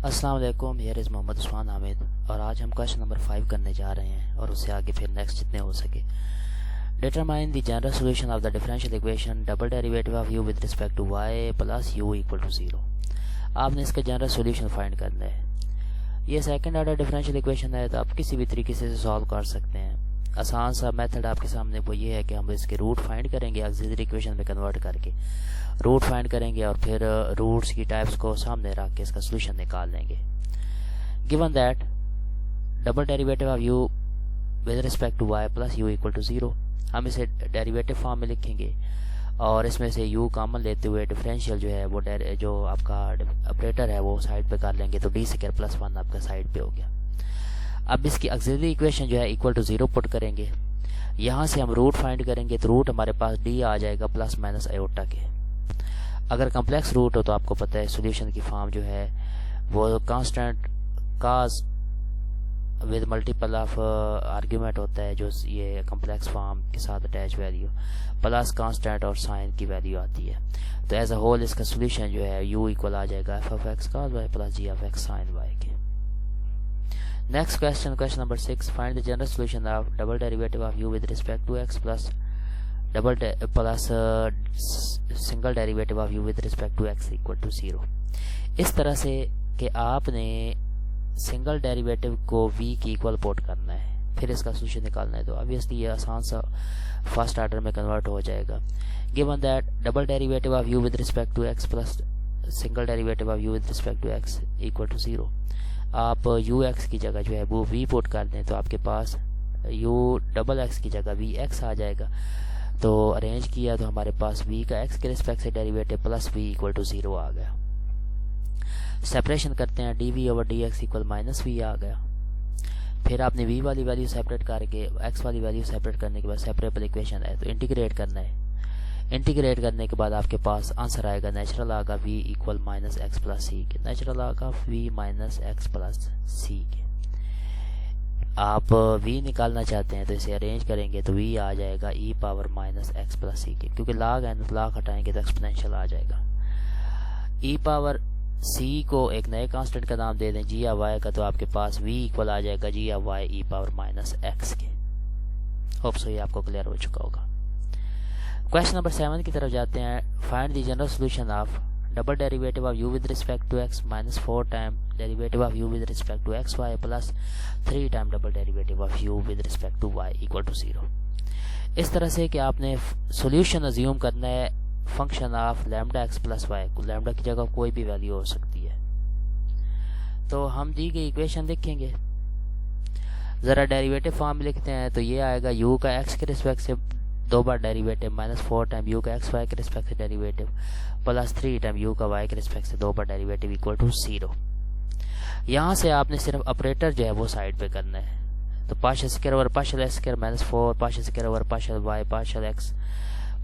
अस्सलाम वालेकुम, here is Mohammad Usman Hamid और आज हम क्वेश्चन नंबर 5 करने जा रहे हैं और उससे आगे फिर नेक्स्ट जितने हो सके। Determine the general solution of the differential equation double derivative of u with respect to y plus u equal to 0। आपने इसका जनरल सोल्यूशन फाइंड करना है। ये सेकंड ऑर्डर डिफरेंशियल इक्वेशन है तो आप किसी भी तरीके से सॉल्व कर सकते हैं। आसान सा मेथड आपके सामने वो ये है कि हम इसके रूट फाइंड करेंगे, ऑक्सिलरी इक्वेशन में कन्वर्ट करके रूट फाइंड करेंगे और फिर रूट्स की टाइप्स को सामने रख के इसका सोल्यूशन निकाल लेंगे। Given that double derivative of u with respect to y plus u equal to 0, हम इसे डेरिवेटिव फॉर्म में लिखेंगे और इसमें से u कॉमन लेते हुए डिफरेंशियल जो है वो जो आपका ऑपरेटर है वो साइड पे कर लेंगे तो d स्क्वायर प्लस 1 आपका साइड पे हो गया। अब इसकी ऑक्सिलरी इक्वेशन जो है इक्वल टू 0 पुट करेंगे। यहाँ से हम रूट फाइंड करेंगे तो रूट हमारे पास d आ जाएगा प्लस माइनस आयोटा के। अगर कम्प्लेक्स रूट हो तो आपको पता है सोल्यूशन की फॉर्म जो है वो constant cos with multiple of argument होता है, जो ये कम्प्लेक्स फॉर्म के साथ अटैच वैल्यू प्लस कांस्टेंट और साइन की वैल्यू आती है। तो एज अ होल इसका सोल्यूशन जो है u इक्वल आ जाएगा f of x cos y plus ji of x sine y के। Next question, question number 6, find the general solution of double derivative of u with respect to x plus single derivative of u with respect to x equal to 0। इस तरह से कि आपने single derivative को v की equal put करना है, फिर इसका सोल्यूशन निकालना है। तो ऑब्वियसली ये आसान सा फर्स्ट ऑर्डर में कन्वर्ट हो जाएगा। Given that double derivative of u with respect to x plus single derivative of u with respect to x equal to 0। आप ux की जगह जो है वो v पुट कर दें तो आपके पास u डबल x की जगह vx आ जाएगा। तो अरेंज किया तो हमारे पास v का x के रिस्पेक्ट से derivative plus v equal to 0 आ गया। सेपरेशन करते हैं, dv over dx equal minus v आ गया। फिर आपने v वाली वैल्यू सेपरेट करके x वाली वैल्यू सेपरेट करने के बाद सेपरेबल इक्वेशन है तो इंटीग्रेट करना है। इंटीग्रेट करने के बाद आपके पास आंसर आएगा नेचुरल आएगा v equal minus x plus c के, नेचुरल आएगा v minus x plus c के। आप v निकालना चाहते हैं तो इसे अरेंज करेंगे तो v आ जाएगा e power minus x plus c के, क्योंकि लाग है तो लाग हटाएंगे तो एक्सपोनेंशियल आ जाएगा। e पावर c को एक नए कांस्टेंट का नाम दे दें g या y का, तो आपके पास v इक्वल आ जाएगा g या y e power minus x के। होप सो ये आपको क्लियर हो चुका होगा। क्वेश्चन नंबर 7 की तरफ जाते हैं। Find the general solution of double derivative of u with respect to x minus 4 time derivative of u with respect to x y plus 3 time double derivative of u with respect to y equal to 0। इस तरह से कि आपने solution assume करना है function of lambda x plus y, lambda की जगह कोई भी वैल्यू हो सकती है। तो हम दी गई इक्वेशन लिखेंगे, जरा डेरिवेटिव फॉर्म में लिखते हैं तो ये आएगा u का x के रिस्पेक्ट से 2 बार डेरिवेटिव माइनस 4 टाइम u का एक्स वाई के रिस्पेक्ट से डेरिवेटिव प्लस 3 टाइम u का y के रिस्पेक्ट से 2 बार डेरिवेटिव इक्वल टू 0। यहाँ से आपने सिर्फ ऑपरेटर जो है वो साइड पे करना है। तो partial square over partial x square minus 4 partial square over partial y partial x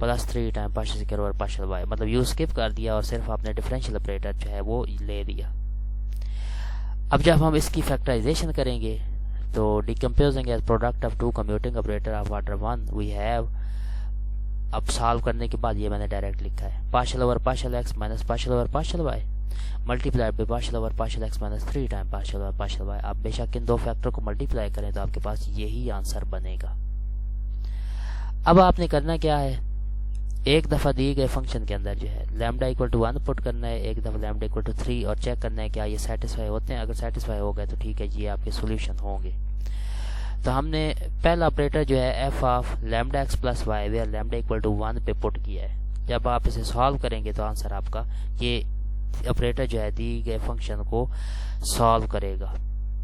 plus 3 time partial square over partial y, मतलब यू स्किप कर दिया और सिर्फ आपने डिफरेंशियल ऑपरेटर जो है वो ले लिया। अब जब हम इसकी फैक्टराइजेशन करेंगे तो decomposing as product of two commuting operator of order 1 we have, अब सॉल्व करने के बाद ये मैंने डायरेक्ट लिखा है partial over partial x minus partial over partial y multiply by partial over partial x minus 3 time partial over partial y. आप बेशक इन दो फैक्टर को मल्टीप्लाई करें तो आपके पास यही आंसर बनेगा। अब आपने करना क्या है, एक दफ़ा दिए गए फंक्शन के अंदर जो है लैम्डा इक्वल टू 1 पुट करना है, एक दफ़ा लैम्डा इक्वल टू 3 और चेक करना है क्या ये सेटिस्फाई होते हैं। अगर सेटिस्फाई हो गए तो ठीक है, ये आपके सोल्यूशन होंगे। तो हमने पहला ऑपरेटर जो है f of lambda x plus y where lambda equal to 1 पे पुट किया है। जब आप इसे सॉल्व करेंगे तो आंसर आपका ये ऑपरेटर जो है दी गए फंक्शन को सॉल्व करेगा,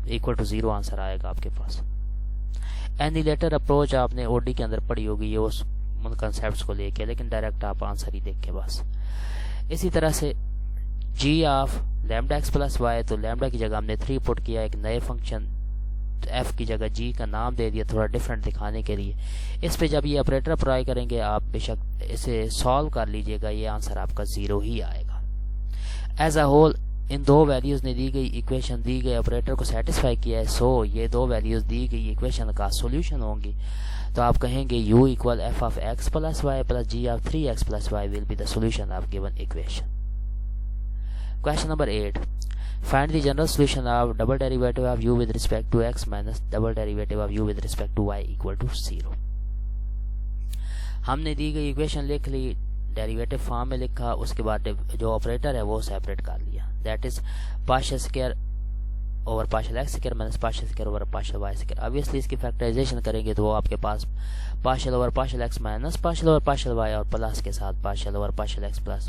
इक्वल टू 0 आंसर आएगा आपके पास। एनिलेटर अप्रोच आपने ओडी के अंदर पढ़ी होगी ये उस उन कंसेप्ट को लेके, लेकिन डायरेक्ट आप आंसर ही देख के बस। इसी तरह से g of lambda x plus y, तो लैम्डा की जगह हमने 3 पुट किया, एक नए फंक्शन f की जगह g का नाम दे दिया थोड़ा डिफरेंट दिखाने के लिए। इस पे जब ये ऑपरेटर अप्लाई करेंगे आप बेशक इसे सॉल्व कर लीजिएगा, ये आंसर आपका 0 ही आएगा। एज अ होल इन दो वैल्यूज ने दी गई इक्वेशन दी गए ऑपरेटर को सेटिस्फाई किया है, सो ये दो वैल्यूज दी गई इक्वेशन का सोल्यूशन होंगी। तो आप कहेंगे u equal f of x plus y plus ji of 3x plus y will be the solution of given equation. Question number 8, find the general solution of double derivative of u with respect to x minus double derivative of u with respect to y equal to 0। हमने दी गई equation लिख ली, derivative form में लिखा, उसके बाद जो operator है वो सेपरेट कर लिया, that is partial square over partial x square minus partial square over partial y square. Obviously इसकी फैक्टराइजेशन करेंगे तो वो आपके पास partial over partial x minus partial over partial y और प्लस के साथ partial over partial x plus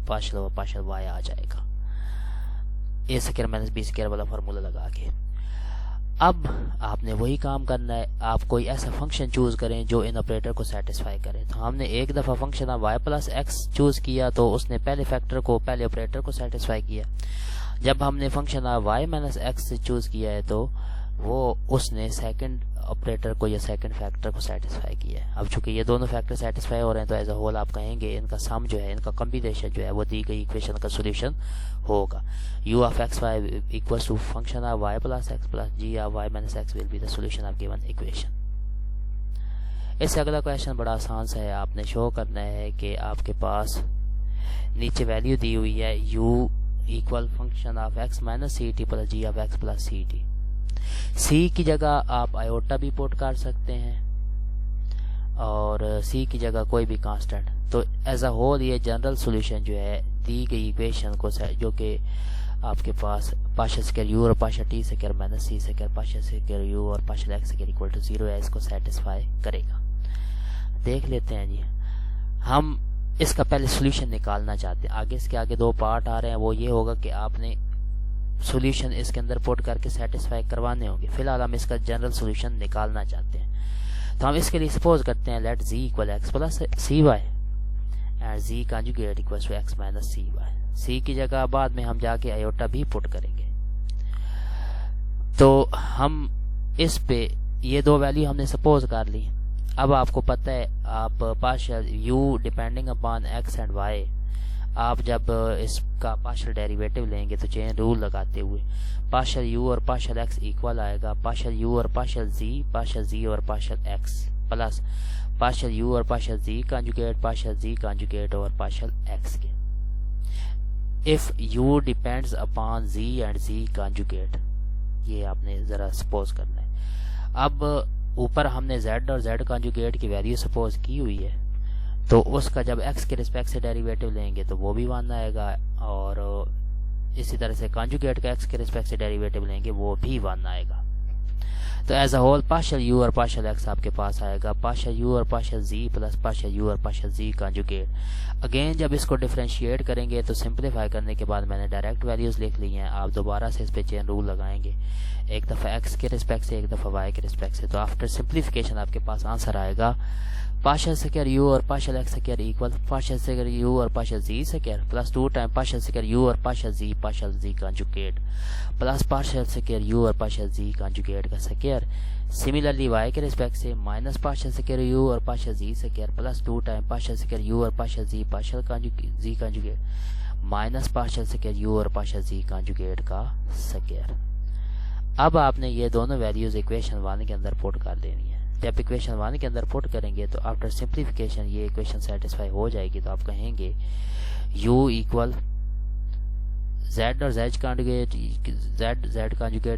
partial over partial y आ जाएगा, a square minus b square वाला फार्मूला लगा के। अब आपने वही काम करना है, आप कोई ऐसा फंक्शन चूज करें जो इन ऑपरेटर को सेटिस्फाई करे। तो हमने एक दफ़ा function of y plus x choose किया तो उसने पहले फैक्टर को, पहले ऑपरेटर को सेटिस्फाई किया। जब हमने function of y minus x choose किया है तो वो उसने सेकंड ऑपरेटर को या सेकंड फैक्टर को सेटिस्फाई किया है। अब चूंकि ये दोनों फैक्टर सेटिस्फाई हो रहे हैं तो एज अ होल आप कहेंगे इनका सम जो है, इनका कॉम्बिनेशन जो है वो दी गई इक्वेशन का सोल्यूशन होगा। u of x y equals to function of y plus x plus ji of y minus x will be the solution of given equation. इससे अगला क्वेश्चन बड़ा आसान सा है, आपने शो करना है कि आपके पास नीचे वैल्यू दी हुई है u equal function of X minus C T plus ji of x plus C T. C की जगह आप आयोटा भी पुट कर सकते हैं और सी की जगह कोई भी कांस्टेंट। तो एज अ होल ये जनरल सॉल्यूशन जो है दी गई इक्वेशन को, जो कि आपके पास पार्शियल स्क्वायर यू और partial t square minus c square partial square u और partial x square equal to 0 है, इसको सेटिस्फाई करेगा। देख लेते हैं जी, हम इसका पहले सॉल्यूशन निकालना चाहते हैं। आगे इसके आगे दो पार्ट आ रहे हैं, वो ये होगा कि आपने सॉल्यूशन इसके अंदर पुट करके सेटिस्फाई करवाने होंगे। फिलहाल हम इसका जनरल सॉल्यूशन निकालना चाहते हैं। तो हम इसके लिए सपोज करते हैं let z equal X plus C Y and z conjugate equals to X minus C Y. C की जगह बाद में हम जाके आयोटा भी पुट करेंगे। तो हम इस पे ये दो वैल्यू हमने सपोज कर ली। अब आपको पता है आप partial u depending upon x and y, आप जब इसका पार्शियल डेरिवेटिव लेंगे तो चेन रूल लगाते हुए पार्शियल u और पार्शियल x इक्वल आएगा पार्शियल u और पार्शियल z और partial x plus partial u और पार्शियल z कंजुगेट और पार्शियल x के। If u depends upon z and z conjugate, ये आपने जरा सपोज करना है। अब ऊपर हमने z और z कंजुगेट की वैल्यू सपोज की हुई है, तो उसका जब x के रिस्पेक्ट से डेरिवेटिव लेंगे तो वो भी 1 आएगा और इसी तरह से कंजुगेट का x के रिस्पेक्ट से डेरिवेटिव लेंगे वो भी 1 आएगा। तो as a whole partial u और पार्शियल x आपके पास आएगा पार्शियल u और partial z plus partial u और पार्शियल z कंजुगेट। अगेन जब इसको डिफरेंशिएट करेंगे तो सिंप्लीफाई करने के बाद मैंने डायरेक्ट वैल्यूज लिख ली हैं, आप दोबारा से इस पे चेन रूल लगाएंगे, एक दफ़ा x के रिस्पेक्ट से एक दफ़ा y के रिस्पेक्ट से। तो आफ्टर सिंप्लीफिकेशन आपके पास आंसर आएगा पार्शियल स्क्वायर u और partial x square equal partial square u और partial z square plus 2 time partial square u और partial z conjugate plus partial square u और पार्शियल z कंजुगेट का square. Similarly y के respect से minus partial square u और partial z square plus 2 time partial square u और partial z conjugate minus partial square u और partial z conjugate का square. अब आपने ये दोनों वैल्यूज इक्वेशन 1 के अंदर पुट कर देनी है। जब इक्वेशन 1 के अंदर पुट करेंगे तो आफ्टर सिंप्लीफिकेशन ये इक्वेशन सेटिस्फाई हो जाएगी। तो आप कहेंगे u इक्वल z और z conjugate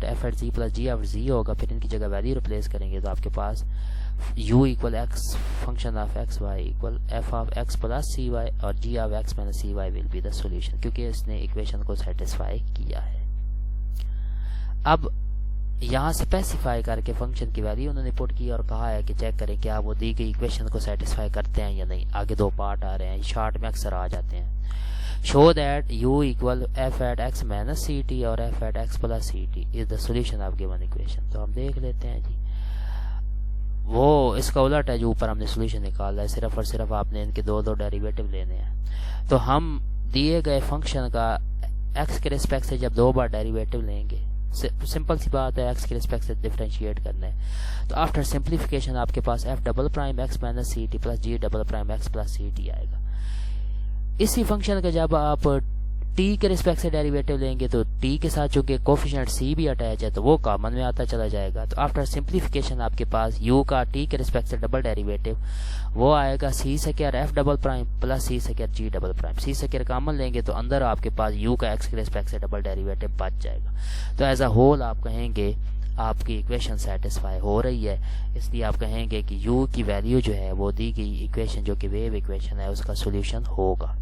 f at z plus g of z होगा, फिर इनकी जगह वैल्यू रिप्लेस करेंगे तो आपके पास u equal x function of x y equal f of x plus C y और g of x minus C y will be the solution, क्योंकि इसने इक्वेशन को सेटिस्फाई किया है। अब यहाँ स्पेसिफाई करके फंक्शन की वैल्यू उन्होंने पुट की और कहा है कि चेक करें क्या वो दी गई इक्वेशन को सेटिस्फाई करते हैं या नहीं। आगे दो पार्ट आ रहे हैं, शॉर्ट में अक्सर आ जाते हैं। Show that u equal f at x minus C t और f at x plus C t is the solution of given equation. तो हम देख लेते हैं जी, वो इसका उलट है जो ऊपर हमने सोल्यूशन निकाला है, सिर्फ और सिर्फ आपने इनके दो डेरिवेटिव लेने हैं। तो हम दिए गए फंक्शन का x के रिस्पेक्ट से जब 2 बार डेरिवेटिव लेंगे, सिंपल सी बात है, x के रिस्पेक्ट से डिफरेंशिएट करना है। तो आफ्टर सिंप्लीफिकेशन आपके पास f double prime x minus C T plus g double prime x plus सी टी आएगा। इसी फंक्शन का जब आप टी के रिस्पेक्ट से डेरिवेटिव लेंगे तो टी के साथ चूंकि कोफिशिएंट सी भी अटैच है तो वो कॉमन में आता चला जाएगा। तो आफ्टर सिंप्लीफिकेशन आपके पास यू का टी के रिस्पेक्ट से डबल डेरिवेटिव वो आएगा c square f double prime plus c square g double prime. C square common लेंगे तो अंदर आपके पास यू का एक्स के रिस्पेक्ट से डबल डेरिवेटिव बच जाएगा। तो एज अ होल आप कहेंगे आपकी इक्वेशन सेटिस्फाई हो रही है, इसलिए आप कहेंगे कि u की वैल्यू जो है वो दी गई इक्वेशन जो कि वेव इक्वेशन है उसका सॉल्यूशन होगा।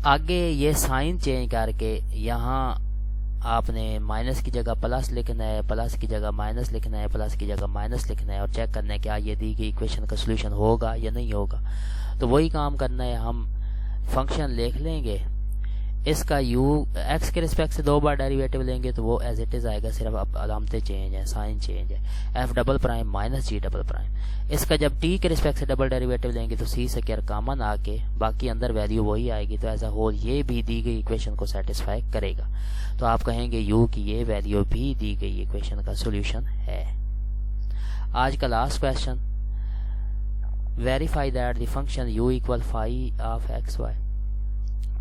आगे ये साइन चेंज करके यहाँ आपने माइनस की जगह प्लस लिखना है, प्लस की जगह माइनस लिखना है, प्लस की जगह माइनस लिखना है और चेक करना है क्या ये दी गई इक्वेशन का सॉल्यूशन होगा या नहीं होगा। तो वही काम करना है, हम फंक्शन लिख लेंगे, इसका u x के रिस्पेक्ट से 2 बार डेरिवेटिव लेंगे तो वो एज इट इज आएगा, सिर्फ अब अलामतें चेंज है, साइन चेंज है, f डबल प्राइम माइनस जी डबल प्राइम। इसका जब t के रिस्पेक्ट से डबल डेरिवेटिव लेंगे तो c स्क्वायर कॉमन आके बाकी अंदर वैल्यू वही आएगी। तो एज अ होल ये भी दी गई इक्वेशन को सेटिस्फाई करेगा। तो आप कहेंगे u की ये वैल्यू भी दी गई इक्वेशन का सोल्यूशन है। आज का last question, verify that the function u equal phi of x y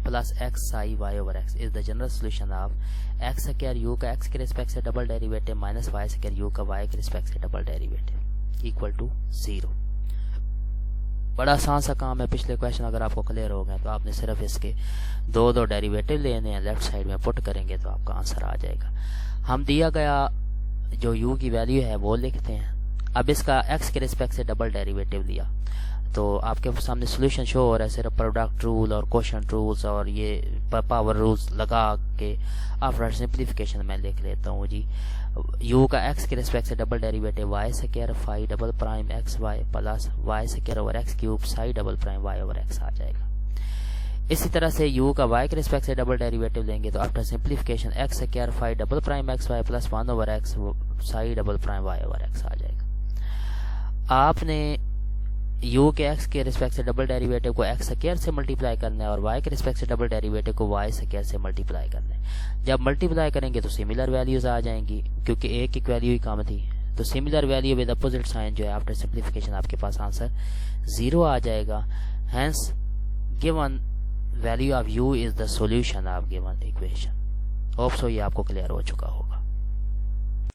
plus x psi y over x is the general solution of x square u का एक्स के रिस्पेक्ट से double derivative minus y square u का y के respect से double derivative equal to 0। बड़ा आसान सा काम है। पिछले क्वेश्चन अगर आपको क्लियर हो गए तो आपने सिर्फ इसके 2 डेरिवेटिव लेने हैं, लेफ्ट साइड में पुट करेंगे तो आपका आंसर आ जाएगा। हम दिया गया जो u की वैल्यू है वो लिखते हैं। अब इसका x के रिस्पेक्ट से डबल डेरिवेटिव लिया तो आपके सामने सोल्यूशन शो हो रहा है, सिर्फ प्रोडक्ट रूल और क्वोशंट रूल्स और ये पावर रूल्स लगा के आफ्टर सिंप्लीफिकेशन मैं लिख लेता हूँ जी। u का x के रिस्पेक्ट से double derivative y square phi double prime x y plus y square over x cube psi double prime y over x आ जाएगा। इसी तरह से u का y के रिस्पेक्ट से डबल डेरिवेटिव लेंगे तो after simplification x square phi double prime x y plus 1 over x psi double prime y over x आ जाएगा। आपने u के x के रिस्पेक्ट से डबल डेरिवेटिव को x स्क्वायर से मल्टीप्लाई करना है और y के रिस्पेक्ट से डबल डेरिवेटिव को y स्क्वायर से मल्टीप्लाई करना है। जब मल्टीप्लाई करेंगे तो सिमिलर वैल्यूज आ जाएंगी क्योंकि एक एक वैल्यू ही कम थी। तो similar value with opposite sign जो है आफ्टर सिंप्लीफिकेशन आपके पास आंसर 0 आ जाएगा। Hence given value of u is the solution of given equation. Hope so ये आपको क्लियर हो चुका होगा।